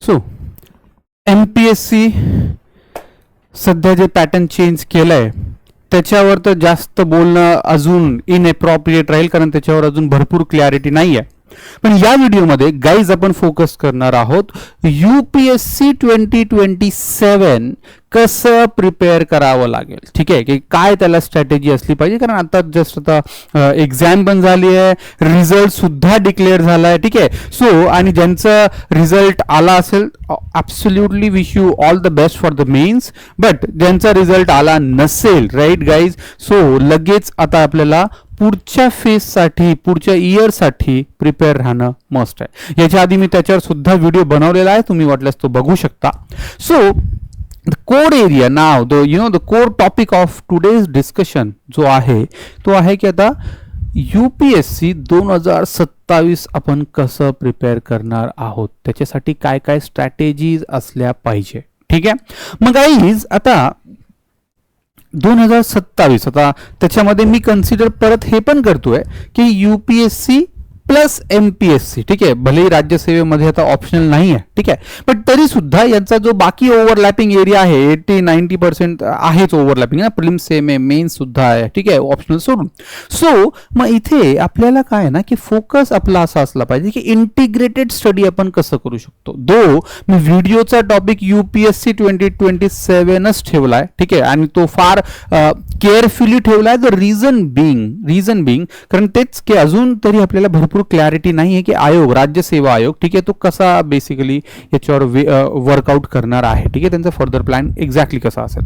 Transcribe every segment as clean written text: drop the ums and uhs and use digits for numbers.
So MPSC सध्या जे pattern change केलंय त्याच्यावर तर जास्त बोलणं अजून इनएप्रोप्रिएट राहील, कारण त्याच्यावर अजून भरपूर क्लॅरिटी नाही आहे. पण या व्हिडिओमध्ये गाईज आपण फोकस करणार आहोत UPSC 2027 कसं प्रिपेअर करावं लागेल. ठीक आहे, की काय त्याला स्ट्रॅटेजी असली पाहिजे, कारण आता जस्ट आता एक्झाम पण झाली आहे, रिझल्ट सुद्धा डिक्लेअर झाला आहे. ठीक आहे, सो आणि ज्यांचा रिझल्ट आला असेल absolutely wish you all the best for the mains. But ज्यांचा रिझल्ट आला नसेल, राईट गाईज, सो लगेच आता आपल्याला पुढच्या फेजसाठी पुढच्या इयरसाठी प्रिपेअर राहणं मस्ट आहे. याच्या आधी मी त्याच्यावर सुद्धा व्हिडिओ बनवलेला आहे, तुम्ही वाटल्यास तो बघू शकता. So the core area now, the core topic of today's discussion जो आहे तो आहे की आता UPSC 2027 आपण कसं प्रिपेअर करणार आहोत, त्याच्यासाठी काय काय स्ट्रॅटेजीज असल्या पाहिजे. ठीक आहे, मग गाईज आता 2027 आता त्याच्यामध्ये मी कन्सिडर परत हे पण करतोय की UPSC प्लस MPSC. ठीक आहे, भलेही राज्यसेवेमध्ये आता ऑप्शनल नाही आहे. ठीक आहे, पण तरी सुद्धा यांचा जो बाकी ओव्हरलॅपिंग एरिया आहे 80-90% आहेच ओव्हरलॅपिंग ना, प्रिलिम्स सेम आहे, मेन्स सुद्धा आहे. ठीक आहे, ऑप्शनल सोडून. सो मग इथे आपल्याला काय ना की फोकस आपला असा असला पाहिजे की इंटिग्रेटेड स्टडी आपण कसं करू शकतो. मी व्हिडिओचा टॉपिक UPSC 2027च ठेवलाय. ठीक आहे, आणि तो फार केअरफुली ठेवलाय. द रिझन बिंग कारण तेच की अजून तरी आपल्याला भरपूर क्लॅरिटी नाही आहे की आयोग, राज्य सेवा आयोग, ठीक आहे, तो कसा बेसिकली याच्यावर वर्कआउट करणार आहे. ठीक आहे, त्यांचा फर्दर प्लॅन एक्झॅक्टली कसा असेल.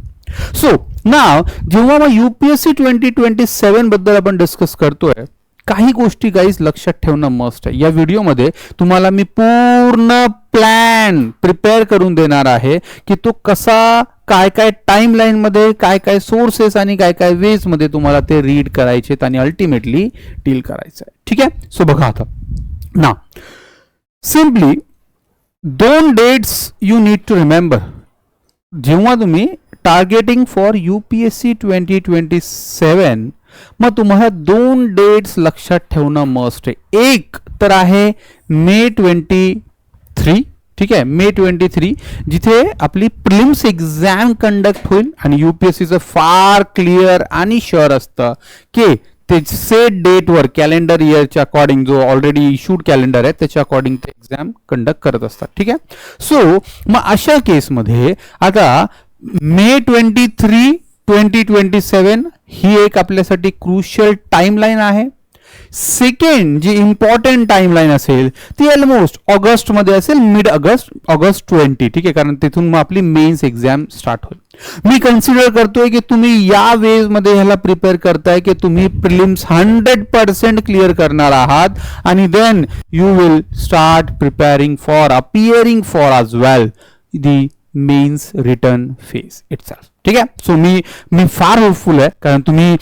सो नाव जेव्हा मग UPSC 2027 बद्दल आपण डिस्कस करतोय, काही गोष्टी गाईज लक्षात ठेवणं मस्ट आहे. या व्हिडिओमध्ये तुम्हाला मी पूर्ण प्लॅन प्रिपेअर करून देणार आहे की तो कसा, काय काय टाइमलाईन मध्ये, काय काय सोर्सेस आणि काय काय वेज मध्ये तुम्हाला ते रीड करायचे आणि अल्टिमेटली डील करायचं आहे. ठीक आहे, सो बघा आता ना, simply 2 dates you need to remember जेव्हा तुम्ही टार्गेटिंग फॉर UPSC 2027, मग तुम्हाला 2 डेट्स लक्षात ठेवणं मस्ट आहे. एक तर आहे May 23. ठीक आहे, May 23 जिथे आपली प्रिलिम्स एक्झाम कंडक्ट होईल आणि UPSCचं फार क्लिअर आणि शुअर असतं की ते सेट डेटवर कॅलेंडर इयरच्या अकॉर्डिंग जो ऑलरेडी इश्यूड कॅलेंडर आहे त्याच्या अकॉर्डिंग ते एक्झाम कंडक्ट करत असतात. ठीक आहे, सो मग अशा केसमध्ये आता May 23, 2027 ही एक आपल्यासाठी क्रुशियल टाइमलाईन आहे. सेकंड जी इम्पॉर्टंट टाइमलाईन असेल ती ऑलमोस्ट ऑगस्ट मध्ये असेल, मिड ऑगस्ट 20. ठीक आहे, कारण तिथून मग आपली मेन्स एक्झाम स्टार्ट होईल. मी कन्सिडर करतोय की तुम्ही या वेज मध्ये ह्याला प्रिपेअर करताय की तुम्ही प्रिलिम्स 100% क्लिअर करणार आहात आणि then you will start preparing for appearing for as well the mains written phase itself. ठीक आहे, सो मी फार होपफुल आहे, कारण तुम्ही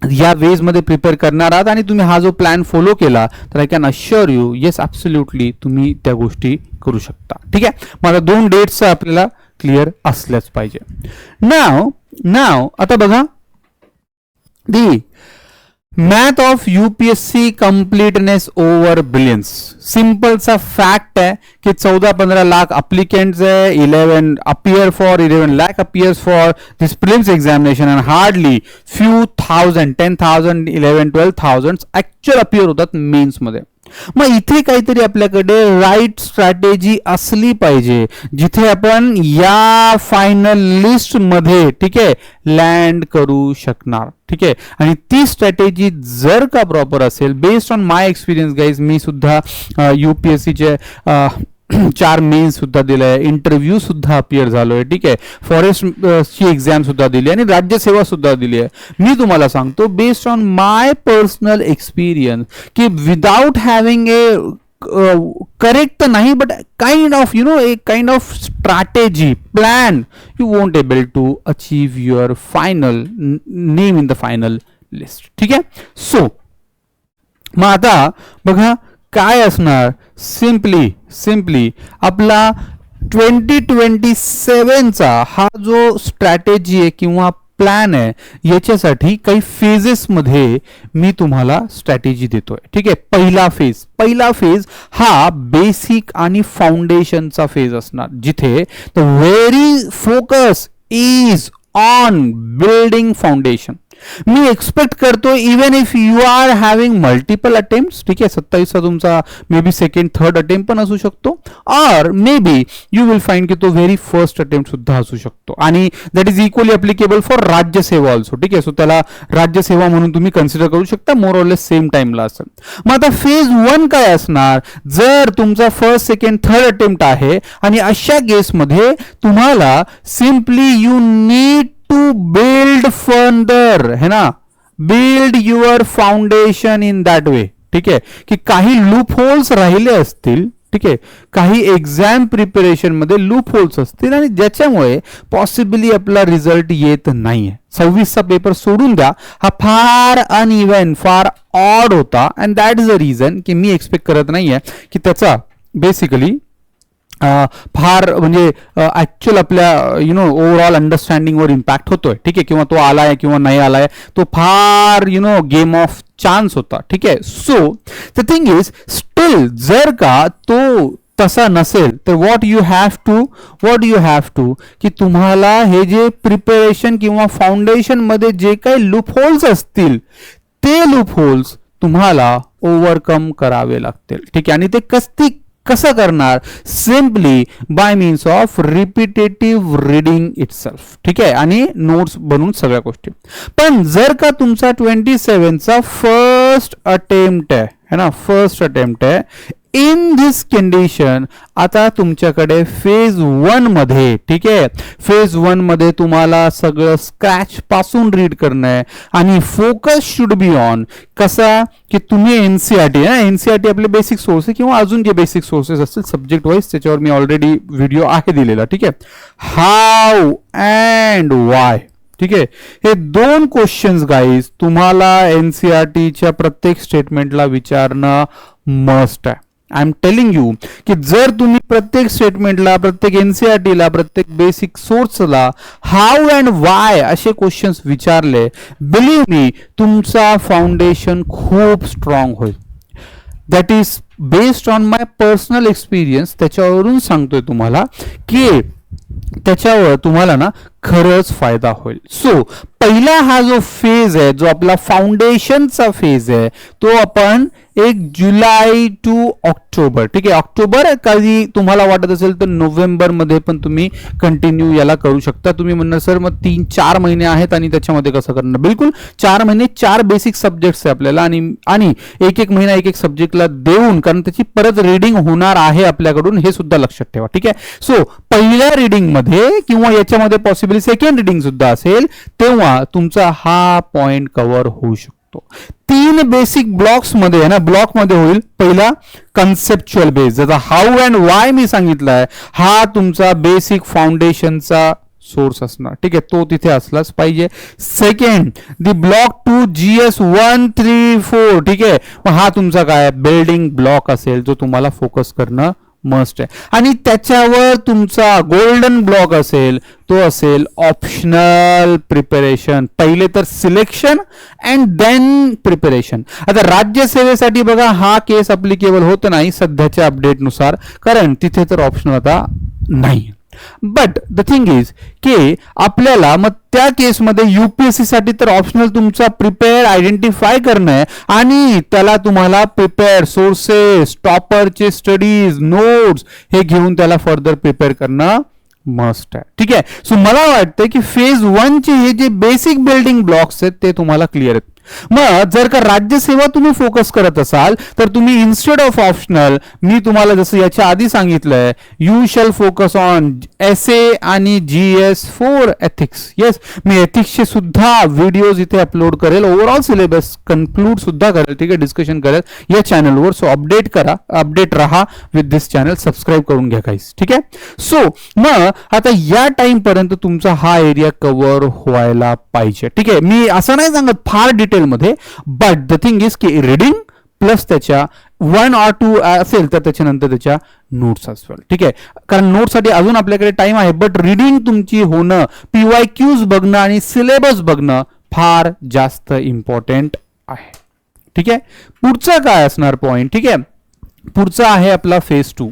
या वेज मध्ये प्रिपेअर करणार आहात आणि तुम्ही हा जो प्लॅन फॉलो केला तर I can assure you yes absolutely तुम्ही त्या गोष्टी करू शकता. ठीक आहे, मला 2 डेट्स आपल्याला क्लिअर असल्याच पाहिजे. नाव आता बघा, the math of UPSC completeness over brilliance. Simple सा फॅक्ट आहे की 14-15 लाख अप्लिकेंट्स आहे, 11 lakh appears for this prelims examination and hardly few thousand, 10,000, 11, 12,000 actual appear होतात मेन्स मध्ये. मग इथे काहीतरी आपल्याकडे राईट स्ट्रॅटेजी असली पाहिजे जिथे आपण या फायनल लिस्ट मध्ये, ठीक आहे, लँड करू शकणार. ठीक आहे, आणि ती स्ट्रॅटेजी जर का प्रॉपर असेल, based on my experience guys, मी सुद्धा UPSCचे 4 मेन्स सुद्धा दिलाय, इंटरव्ह्यू सुद्धा अपियर झालोय. ठीक आहे, फॉरेस्ट ची एक्झाम सुद्धा दिली आणि राज्यसेवा सुद्धा दिली आहे. मी तुम्हाला सांगतो based on my personal experience की विदाउट हॅव्हिंग ए करेक्ट तर नाही but kind of strategy plan you won't able to achieve your final name in the final list. ठीक आहे, सो मग आता बघा काय असणार. सिम्पली आपला 2027चा हा जो स्ट्रॅटेजी आहे किंवा प्लॅन आहे याच्यासाठी काही फेजेसमध्ये मी तुम्हाला स्ट्रॅटेजी देतोय. ठीक आहे, पहिला फेज हा बेसिक आणि फाउंडेशनचा फेज असणार, जिथे the very focus is on building foundation. मी एक्सपेक्ट करतो even if you are having multiple attempt, ठीक आहे, 27चा तुमचा maybe second third attempt पण असू शकतो, और maybe you will find की तो व्हेरी फर्स्ट अटेम्प्ट सुद्धा असू शकतो, आणि that is equally applicable for राज्यसेवा ऑल्सो. ठीक आहे, सो त्याला राज्यसेवा म्हणून तुम्ही कन्सिडर करू शकता, मोर ऑर लेस सेम टाइमला असेल. मग आता फेज 1 काय असणार, जर तुमचा फर्स्ट सेकंड थर्ड अटेम्प्ट आहे आणि अशा केसमध्ये तुम्हाला simply you need to build further, है ना, build your foundation in that way. ठीक आहे, की काही लूप होल्स राहिले असतील, ठीक आहे, काही एक्झाम प्रिपरेशन मध्ये लूप होल्स असतील आणि ज्याच्यामुळे पॉसिबली आपला रिझल्ट येत नाहीये. 26चा पेपर सोडून द्या, हा फार अनइव्हन, फार ऑड होता, and that is a reason की मी एक्सपेक्ट करत नाहीये की त्याचा बेसिकली फार म्हणजे ऍक्च्युअल आपल्या ओव्हरऑल अंडरस्टँडिंगवर इम्पॅक्ट होतोय. ठीक आहे, किंवा तो आलाय किंवा नाही आलाय, तो फार गेम ऑफ चान्स होता. ठीक आहे, so the thing is steel जर का तो तसा नसेल तर व्हॉट यू हॅव टू की तुम्हाला हे जे प्रिपरेशन किंवा फाउंडेशन मध्ये जे काही लूप होल्स असतील ते लूप होल्स तुम्हाला ओव्हरकम करावे लागतील. ठीक आहे, आणि ते कसं करणार, simply bye means of repetitive reading itself. ठीक आहे, आणि नोट्स बनवून सगळ्या गोष्टी. पण जर का तुमचा 27चा फर्स्ट अटेम्प्ट आहे, है ना, फर्स्ट अटेम्प्ट आहे, इन दिस कंडिशन आता तुमच्याकडे फेज 1 मध्ये, ठीक आहे, फेज 1 मध्ये तुम्हाला सगळं स्क्रॅच पासून रीड करणं आहे आणि फोकस शुड बी ऑन कसा की तुम्ही एनसीआरटी आपले बेसिक सोर्सेस किंवा अजून जे बेसिक सोर्सेस असतील सब्जेक्ट वाईज, त्याच्यावर मी ऑलरेडी व्हिडिओ आहे दिलेला. ठीक आहे, हाऊ अँड वाय. ठीक आहे, हे 2 क्वेश्चन्स गाईज तुम्हाला एनसीआरटीच्या प्रत्येक स्टेटमेंटला विचारणं मस्ट आहे. आय एम टेलिंग यू की जर तुम्ही प्रत्येक स्टेटमेंटला, प्रत्येक एनसीआरटीला, प्रत्येक बेसिक सोर्सला हाऊ अँड वाय असे क्वेश्चन्स विचारले, बिलीव्ह मी तुमचा फाउंडेशन खूप स्ट्रॉंग होईल. That is based on my personal experience. त्याच्यावरून सांगतोय तुम्हाला की त्याच्यावर तुम्हाला ना खरंच फायदा होईल. सो पहिला हा जो फेज आहे, जो आपला फाउंडेशनचा फेज आहे, तो आपण 1 जुलै टू ऑक्टोबर, ठीक आहे, ऑक्टोबर कधी तुम्हाला वाटत असेल तर नोव्हेंबर मध्ये पण तुम्ही कंटिन्यू याला करू शकता. तुम्ही म्हणणार सर मग 3-4 महिने आहेत आणि त्याच्यामध्ये कसं करणार, बिलकुल 4 महिने 4 बेसिक सब्जेक्ट्स आहे आपल्याला, आणि एक महिना एक सब्जेक्टला देऊन, कारण त्याची परत रीडिंग होणार आहे आपल्याकडून, हे सुद्धा लक्षात ठेवा. ठीक आहे, सो पहिल्या रीडिंग मध्ये किंवा याच्यामध्ये पॉसिबली सेकंड रीडिंग सुद्धा असेल तेव्हा तुमचा हा पॉइंट कव्हर होऊ शकतो. 3 बेसिक ब्लॉक्स मध्ये आहे ना, ब्लॉक मध्ये होईल. पहिला कन्सेप्च्युअल बेस, ज्याचा हाऊ अँड वाय मी सांगितलाय, हा तुमचा बेसिक फाउंडेशनचा सोर्स असणार. ठीक आहे, तो तिथे असलाच पाहिजे. सेकंड दी ब्लॉक 2 GS 1, 3, 4. ठीक आहे, मग हा तुमचा काय बिल्डिंग ब्लॉक असेल, जो तुम्हाला फोकस करणं मस्ट आहे. आणि त्याच्यावर तुमचा गोल्डन ब्लॉक असेल, तो असेल ऑप्शनल प्रिपरेशन. पहिले तर सिलेक्शन अँड देन प्रिपरेशन. आता राज्यसेवेसाठी बघा हा केस अप्लिकेबल होत नाही सध्याच्या अपडेटनुसार, कारण तिथे तर ऑप्शनल आता नाही. बट द थिंग इज की आपल्याला मग त्या केसमध्ये युपीएससी साठी तर ऑप्शनल तुमचा प्रिपेअर आयडेंटिफाय करणं आहे आणि त्याला तुम्हाला प्रिपेअर सोर्सेस, टॉपरचे स्टडीज, नोट्स हे घेऊन त्याला फर्दर प्रिपेअर करणं मस्ट आहे. ठीक आहे, सो मला वाटतं की फेज 1 चे हे जे बेसिक बिल्डिंग ब्लॉक्स आहेत ते तुम्हाला क्लिअर आहेत. मग जर का राज्यसेवा तुम्ही फोकस करत असाल तर तुम्ही इन्स्टेड ऑफ ऑप्शनल, मी तुम्हाला जसं याच्या आधी सांगितलंय, you shall focus on essay आणि GS4 एथिक्स. येस, मी एथिक्सचे सुद्धा व्हिडिओज इथे अपलोड करेल, ओव्हरऑल सिलेबस कन्क्लूड सुद्धा करेल. ठीक आहे, डिस्कशन करेल या चॅनलवर. सो अपडेट राहा विथ दिस चॅनल, सबस्क्राईब करून घ्या गाईस. ठीक आहे, सो मग आता या टाइम पर्यंत तुमचा हा एरिया कव्हर व्हायला पाहिजे. ठीक आहे, मी असं नाही सांगत फार डिटेल मध्ये, बट द थिंग इज की रीडिंग प्लस त्याच्या 1 or 2 असेल तर त्याच्यानंतर त्याच्या नोट्स असेल. ठीक आहे, कारण नोट्ससाठी अजून आपल्याकडे टाइम आहे, बट रीडिंग तुमची होणं, PYQs बघणं आणि सिलेबस बघणं फार जास्त इम्पॉर्टंट आहे. ठीक आहे, पुढचा काय असणार पॉइंट. ठीक आहे, पुढचा आहे आपला फेज 2.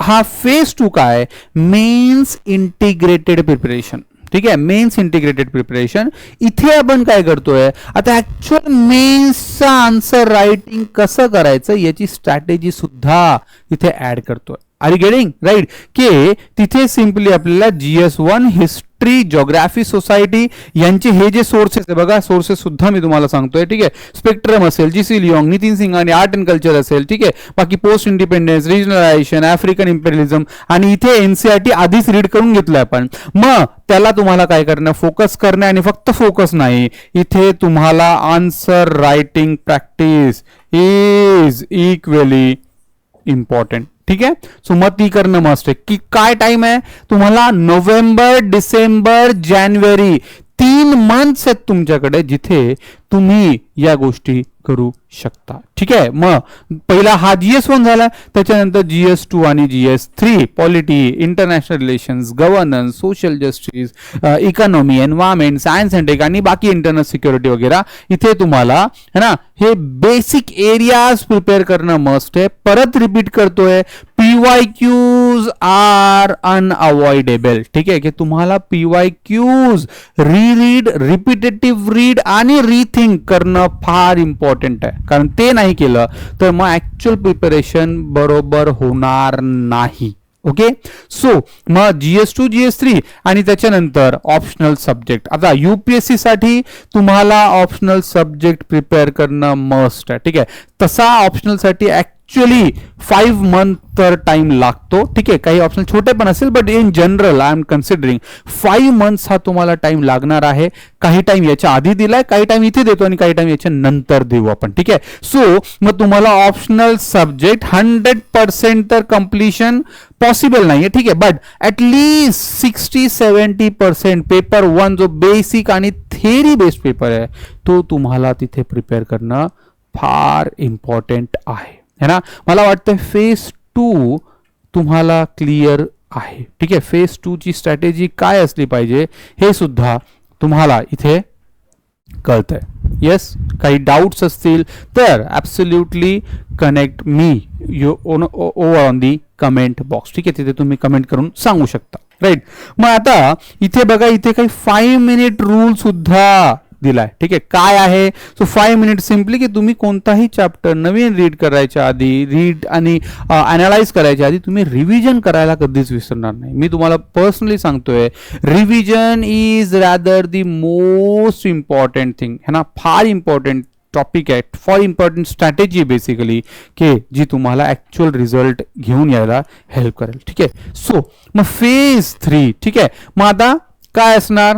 हा फेज 2 काय, मेन्स इंटिग्रेटेड प्रिपरेशन. ठीक आहे, मेन्स इंटिग्रेटेड प्रिपरेशन. इथे आपण काय करतोय, आता ऍक्च्युअल मेन्सचा आन्सर रायटिंग कसं करायचं याची स्ट्रॅटेजी सुद्धा इथे ऍड करतोय. आर यू गेटिंग राईट, की तिथे सिम्पली आपल्याला GS1 हिस्ट्री, ज्योग्राफी, सोसायटी यांचे हे जे सोर्सेस आहे बघा, सोर्सेस सुद्धा मी तुम्हाला सांगतोय. ठीक आहे, स्पेक्ट्रम असेल, GC लिओंग, नितीन सिंग आणि आर्ट अँड कल्चर असेल. ठीक आहे, बाकी पोस्ट इंडिपेंडन्स, रिजनलायझेशन, आफ्रिकन इम्पेरियलिझम आणि इथे NCERT आधीच रीड करून घेतलंय आपण. मग त्याला तुम्हाला काय करणं, फोकस करणे, आणि फक्त फोकस नाही, इथे तुम्हाला answer writing practice is equally important. ठीक आहे, सो मग ती करणं मस्ट आहे. की काय टाइम आहे तुम्हाला, नोव्हेंबर, डिसेंबर, जानेवारी 3 मंथ्स आहेत तुमच्याकडे जिथे तुम्ही या गोष्टी करू शकता. ठीक आहे, मग पहिला हा GS1 झाला, त्याच्यानंतर GS2 आणि GS3, polity, international relations, governance, social justice, economy, environment, science and tech आणि बाकी इंटरनल सिक्युरिटी वगैरे. इथे तुम्हाला है ना हे बेसिक एरियाज प्रिपेअर करणं मस्ट आहे. परत रिपीट करतोय, PYQs आर अनअवॉइडेबल. ठीक आहे, की तुम्हाला PYQs रीड, रिपिटेटिव्ह रीड आणि रिथिंक करणं फार इम्पॉर्टंट आहे, कारण ते नाही केलं तर मग ऍक्च्युअल प्रिपरेशन बरोबर होणार नाही. ओके, सो मग GS2, GS3 आणि त्याच्यानंतर ऑप्शनल सब्जेक्ट. आता UPSC साठी तुम्हाला ऑप्शनल सब्जेक्ट प्रिपेअर करणं मस्ट आहे. ठीक आहे, तसा ऑप्शनल साठी ऍक्च्युअली 5 मंथ तर टाइम लागतो. ठीक आहे, काही ऑप्शन छोटे पण असेल, but in general I am considering 5 months हा तुम्हाला टाइम लागणार आहे. काही टाइम याच्या आधी दिलाय, काही टाइम इथे देतो आणि काही टाइम याच्या नंतर देऊ आपण. ठीक आहे, सो मग तुम्हाला ऑप्शनल सब्जेक्ट 100% तर कम्प्लिशन पॉसिबल नाहीये. ठीक आहे, बट ऍटलीस्ट 60-70% पेपर 1 जो बेसिक आणि थेरी बेस्ड पेपर आहे तो तुम्हाला तिथे प्रिपेअर करणं फार इम्पॉर्टंट आहे, है ना. मला वाटतं फेज 2 तुम्हाला क्लिअर आहे. ठीक आहे, फेज 2 ची स्ट्रॅटेजी काय असली पाहिजे हे सुद्धा तुम्हाला इथे कळतंय. येस, काही डाऊट्स असतील तर absolutely connect me over on the comment box. ठीक आहे, तिथे तुम्ही कमेंट करून सांगू शकता. राईट, मग आता इथे बघा, इथे काही 5 मिनिट रूल सुद्धा दिलाय. ठीक आहे, काय आहे, सो 5 मिनिट सिम्पली की तुम्ही कोणताही चॅप्टर नवीन रीड करायच्या आधी, रीड आणि अनालाइज करायच्या आधी तुम्ही रिव्हिजन करायला कधीच विसरणार नाही. मी तुम्हाला पर्सनली सांगतोय, revision is rather the most important thing, है ना. फार इम्पॉर्टंट टॉपिक आहे, फार इम्पॉर्टंट स्ट्रॅटेजी बेसिकली, की जी तुम्हाला ऍक्च्युअल रिझल्ट घेऊन यायला हेल्प करेल. ठीक आहे, सो मग फेज 3. ठीक आहे, मग आता काय असणार,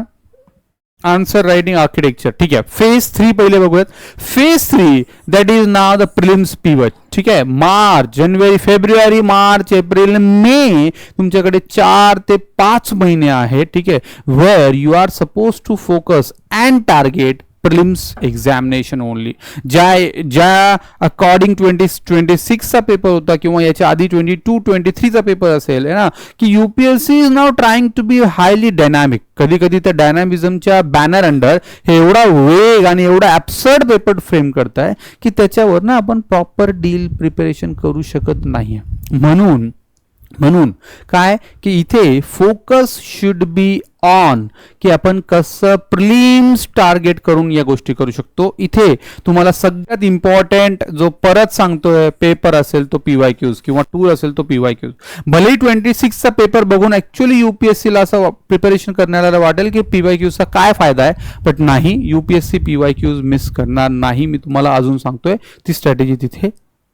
आन्सर रायटिंग आर्किटेक्चर. ठीक आहे, फेज 3 पहिले बघूयात. Phase 3 that is now the prelims pivot. ठीक आहे, मार्च, जानेवारी, फेब्रुवारी, मार्च, एप्रिल, मे तुमच्याकडे 4 ते 5 महिने आहे. ठीक आहे, where you are suppose to focus and target prelims examination only. ज्या अकॉर्डिंग 2026 चा पेपर होता किंवा याच्या आधी 22-23 चा पेपर असेल ना, की UPSC is now trying to be highly dynamic. कधी कधी त्या डायनामिझमच्या बॅनर अंडर हे एवढा वेग आणि एवढा ॲब्सर्ड पेपर फ्रेम करताय की त्याच्यावर ना आपण प्रॉपर डील प्रिपरेशन करू शकत नाही. म्हणून काय की इथे फोकस शुड बी ऑन की आपण कसं प्रिलिम्स टार्गेट करून या गोष्टी करू शकतो. इथे तुम्हाला सगळ्यात इम्पॉर्टंट जो परत सांगतोय पेपर असेल तो PYQs किंवा टूल असेल तो PYQs. भलेही 26 चा पेपर बघून ऍक्च्युअली UPSC ला असं प्रिपरेशन करण्याला वाटेल की PYQs चा काय फायदा आहे, बट नाही, UPSC PYQs मिस करणार नाही. मी तुम्हाला अजून सांगतोय ती स्ट्रॅटेजी तिथे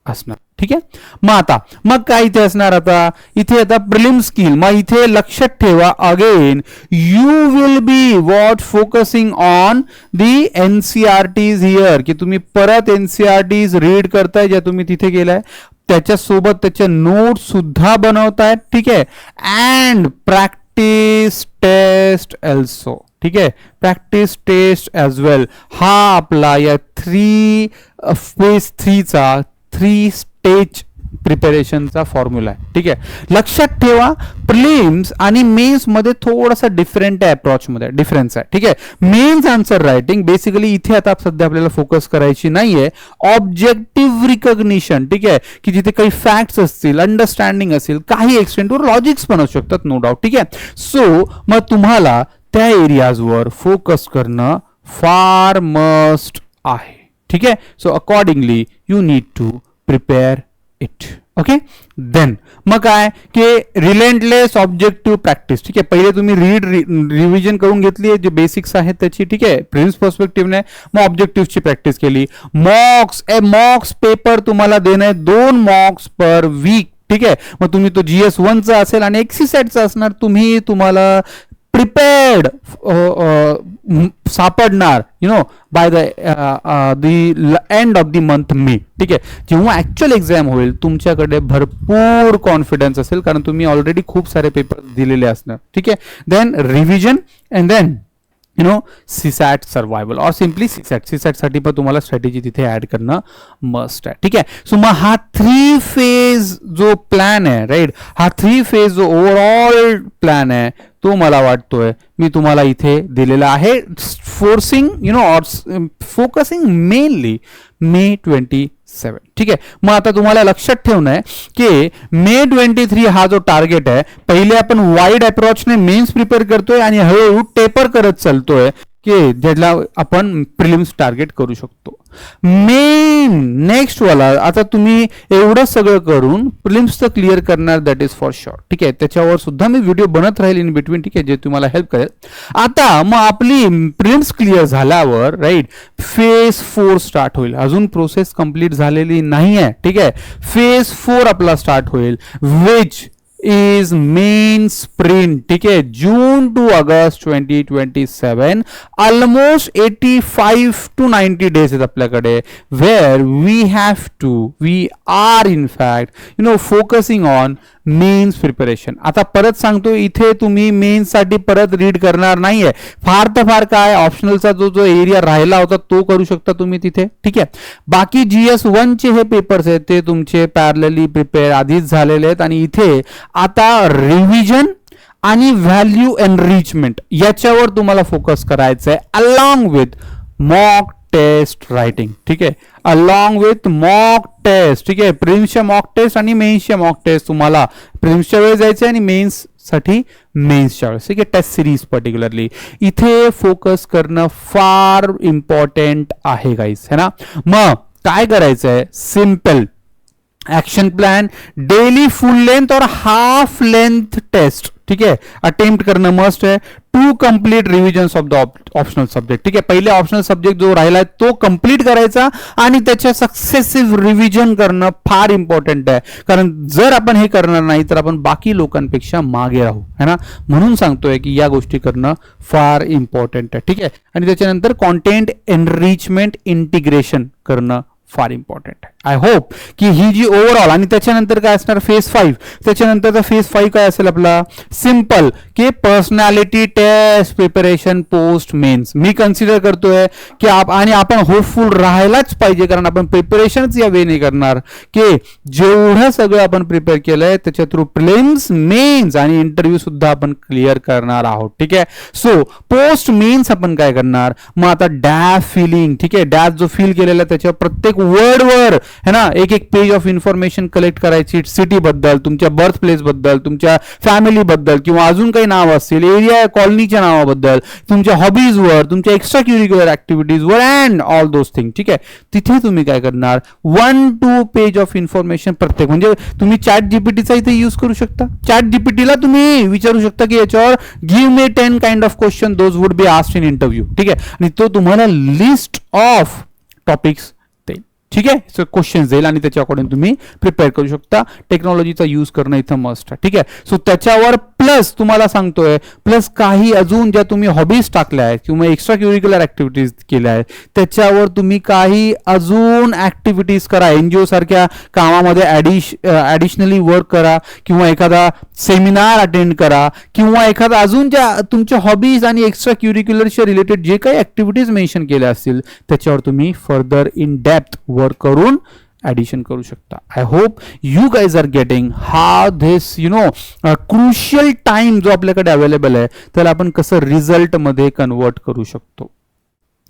असणार. ठीक आहे, मग काय इथे असणार, आता इथे आता प्रिलिम स्किल. मग इथे लक्षात ठेवा, again you will be what focusing on the NCERTs here, की तुम्ही परत NCERTs रीड करताय ज्या तुम्ही तिथे गेलाय, त्याच्यासोबत त्याच्या नोट्स सुद्धा बनवतायत. ठीक आहे, and practice practice test also, ठीक आहे, प्रॅक्टिस टेस्ट ॲज वेल. हा आपला या फेज 3चा 3 स्टेज प्रिपरेशनचा फॉर्म्युला आहे. ठीक आहे, लक्षात ठेवा प्रिलिम्स आणि मेन्स मध्ये थोडासा डिफरंट आहे, अप्रोच मध्ये डिफरन्स आहे. ठीक आहे, मेन्स आन्सर रायटिंग बेसिकली इथे आता सध्या आपल्याला फोकस करायची नाहीये, ऑब्जेक्टिव्ह रिकॉग्निशन. ठीक आहे, की जिथे काही फॅक्ट्स असतील, अंडरस्टँडिंग असेल, काही एक्सटेंटवर लॉजिक्स पण असू शकतात, नो डाऊट. ठीक आहे, सो मग तुम्हाला त्या एरियाजवर फोकस करणं फार मस्ट आहे. ठीक आहे, so accordingly you need to prepare it. Okay, then मग काय की रिलेंटलेस ऑब्जेक्टिव्ह प्रॅक्टिस. ठीक आहे, पहिले तुम्ही रिव्हिजन करून घेतली आहे जे बेसिक्स आहेत त्याची. ठीक आहे, प्रिन्स पर्स्पेक्टिव्हने मग ऑब्जेक्टिव्हची प्रॅक्टिस केली. मॉक्स पेपर तुम्हाला देणे 2 मॉक्स पर वीक. ठीक आहे, मग तुम्ही तो GS1चा असेल आणि एक्सिसेटचा असणार, तुम्हाला प्रिपेअर्ड सापडणार by the end of the month May. ठीक आहे, जेव्हा ऍक्च्युअल एक्झाम होईल तुमच्याकडे भरपूर कॉन्फिडन्स असेल कारण तुम्ही ऑलरेडी खूप सारे पेपर दिलेले असणार. ठीक आहे, then revision and then CSAT survival और सिम्पली सीसॅट साठी पण तुम्हाला स्ट्रॅटेजी तिथे ऍड करणं मस्ट आहे. ठीक आहे, सो मग हा 3 फेज जो प्लॅन आहे, राईट, हा 3 फेज जो ओव्हरऑल प्लॅन आहे तो मला वाटतोय मी तुम्हाला इथे दिलेला आहे, फोकसिंग मेनली मे 27. ठीक आहे, मग आता तुम्हाला लक्षात ठेवणं आहे की मे 23 हा जो टार्गेट आहे, पहिले आपण वाईड अप्रोचने मेन्स प्रिपेअर करतोय आणि हळूहळू टेपर करत चालतोय की ज्याला आपण प्रिलिम्स टार्गेट करू शकतो. मेन नेक्स्ट वाला आता तुम्ही एवढं सगळं करून प्रिलिम्स तर क्लिअर करणार, दॅट इज फॉर शुअर. ठीक आहे, त्याच्यावर सुद्धा मी व्हिडिओ बनत राहील इन बिटवीन. ठीक आहे, जे तुम्हाला हेल्प करेल. आता मग आपली प्रिलिम्स क्लिअर झाल्यावर राईट फेज 4 स्टार्ट होईल. अजून प्रोसेस कंप्लीट झालेली नाही आहे. ठीक आहे, फेज 4 आपला स्टार्ट होईल, विच इज मेन स्प्रिंट. ठीक आहे, June to August 2027, almost 85 to 90 days आहेत आपल्याकडे, where we are in fact focusing on mains preparation. आता परत सांगतो, इथे तुम्ही मेन्स साठी परत रीड करणार नाहीये, फार तर फार काय ऑप्शनलचा जो एरिया राहिला होता तो करू शकता तुम्ही तिथे. ठीक आहे, बाकी GS1 चे हे पेपर्स आहेत ते तुमचे पॅरलली प्रिपेअर आधीच झालेले आहेत आणि इथे आता रिव्हिजन आणि व्हॅल्यू एनरिचमेंट याच्यावर तुम्हाला फोकस करायचं आहे, along with mock test writing. ठीक आहे, अलॉंग विथ मॉक टेस्ट. ठीक आहे, प्रिलिम्सच्या मॉक टेस्ट आणि मेन्सच्या मॉक टेस्ट तुम्हाला प्रिलिम्सच्या वेळेस जायचं आणि मेन्स साठी मेन्सच्या वेळेस. ठीक आहे, टेस्ट सिरीज पर्टिक्युलरली इथे फोकस करणं फार इम्पॉर्टंट आहे गाईस, है ना. मग काय करायचं आहे, simple action plan, daily full length और हाफ लेंथ टेस्ट. ठीक आहे, अटेम्प्ट करणं मस्ट आहे. 2 complete revisions of the optional subject. ठीक आहे, पहिले ऑप्शनल सब्जेक्ट जो राहिला आहे तो कंप्लीट करायचा आणि त्याच्या सक्सेसिव्ह रिव्हिजन करणं फार इम्पॉर्टंट आहे, कारण जर आपण हे करणार नाही तर आपण बाकी लोकांपेक्षा मागे राहू, है ना. म्हणून सांगतोय की या गोष्टी करणं फार इम्पॉर्टंट आहे. ठीक आहे, आणि त्याच्यानंतर कॉन्टेंट एनरिचमेंट इंटिग्रेशन करणं फार इम्पॉर्टंट आहे. आय होप की ही जी ओव्हरऑल आणि त्याच्यानंतर काय असणार फेज 5, त्याच्यानंतरचा फेज 5 काय असेल आपला, सिम्पल की personality test preparation post mains. मी कन्सिडर करतोय की आणि आपण होपफुल राहायलाच पाहिजे, कारण आपण प्रिपरेशनच या वे नाही करणार की जेवढं सगळं आपण प्रिपेअर केलंय त्याच्या थ्रू प्रिलिम्स, मेन्स आणि इंटरव्ह्यू सुद्धा आपण क्लिअर करणार आहोत. ठीक आहे, सो पोस्ट मेन्स आपण काय करणार, मग आता डॅश फिलिंग. ठीक आहे, डॅश जो फील केलेला त्याच्यावर प्रत्येक वर्डवर है ना एक पेज ऑफ इन्फॉर्मेशन कलेक्ट करायची, सिटी बद्दल, तुमच्या बर्थ प्लेस बद्दल, तुमच्या फॅमिली बद्दल किंवा अजून काही नाव असतील, एरिया कॉलनीच्या नावाबद्दल, तुमच्या हॉबीजवर, तुमच्या एक्स्ट्रा क्युरिक्युलर ऍक्टिव्हिटीजवर अँड ऑल दोज थिंग. ठीक आहे, तिथे तुम्ही काय करणार 1-2 पेज ऑफ इन्फॉर्मेशन प्रत्येक, म्हणजे तुम्ही चॅट जीपीटीचा इथे यूज करू शकता. चॅट जीपीटीला तुम्ही विचारू शकता की याच्यावर give me 10 kind of question, those would be asked in interview. ठीक आहे, आणि तो तुम्हाला लिस्ट ऑफ टॉपिक्स. ठीक आहे. क्वेश्चन देईल आणि त्याच्या अकॉर्डिंग तुम्ही प्रिपेअर करू शकता. टेक्नॉलॉजीचा यूज करणं इथं मस्ट आहे. ठीक आहे. सो त्याच्यावर प्लस तुम्हाला सांगतोय, प्लस काही अजून ज्या तुम्ही हॉबीज टाकल्या आहेत किंवा एक्स्ट्रा क्युरिक्युलर ऍक्टिव्हिटीज केल्या आहेत त्याच्यावर तुम्ही काही अजून ऍक्टिव्हिटीज करा. एनजीओ सारख्या कामामध्ये ऍडिशनली वर्क करा किंवा एखादा सेमिनार अटेंड करा किंवा एखादा अजून ज्या तुमच्या हॉबीज आणि एक्स्ट्रा क्युरिक्युलरच्या रिलेटेड जे काही ऍक्टिव्हिटीज मेन्शन केल्या असतील त्याच्यावर तुम्ही फर्दर इन डेप्थ वर्क करून ऍडिशन करू शकता. I hope you guys are getting how this crucial time जो आपल्याकडे अवेलेबल आहे त्याला आपण कसं रिझल्टमध्ये कन्वर्ट करू शकतो.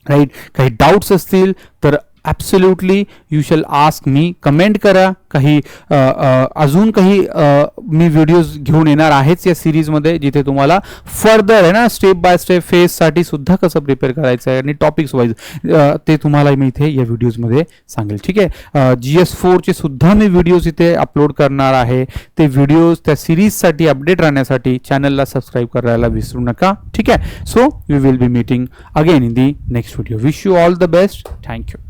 राईट. काही डाऊट्स असतील तर absolutely you shall ask me. Comment करा. काही अजून काही मी व्हिडिओज घेऊन येणार आहेच या सिरीजमध्ये जिथे तुम्हाला फर्दर आहे ना स्टेप बाय स्टेप फेजसाठी सुद्धा कसं प्रिपेअर करायचं आहे आणि टॉपिक्स वाईज ते तुम्हाला मी इथे या व्हिडिओजमध्ये सांगेल. ठीक आहे. GS4चे सुद्धा मी व्हिडिओज इथे अपलोड करणार आहे. ते व्हिडिओज त्या सिरीजसाठी अपडेट राहण्यासाठी चॅनलला सबस्क्राईब करायला विसरू नका. ठीक आहे. So we will be meeting again in the next video. Wish you all the best. Thank you.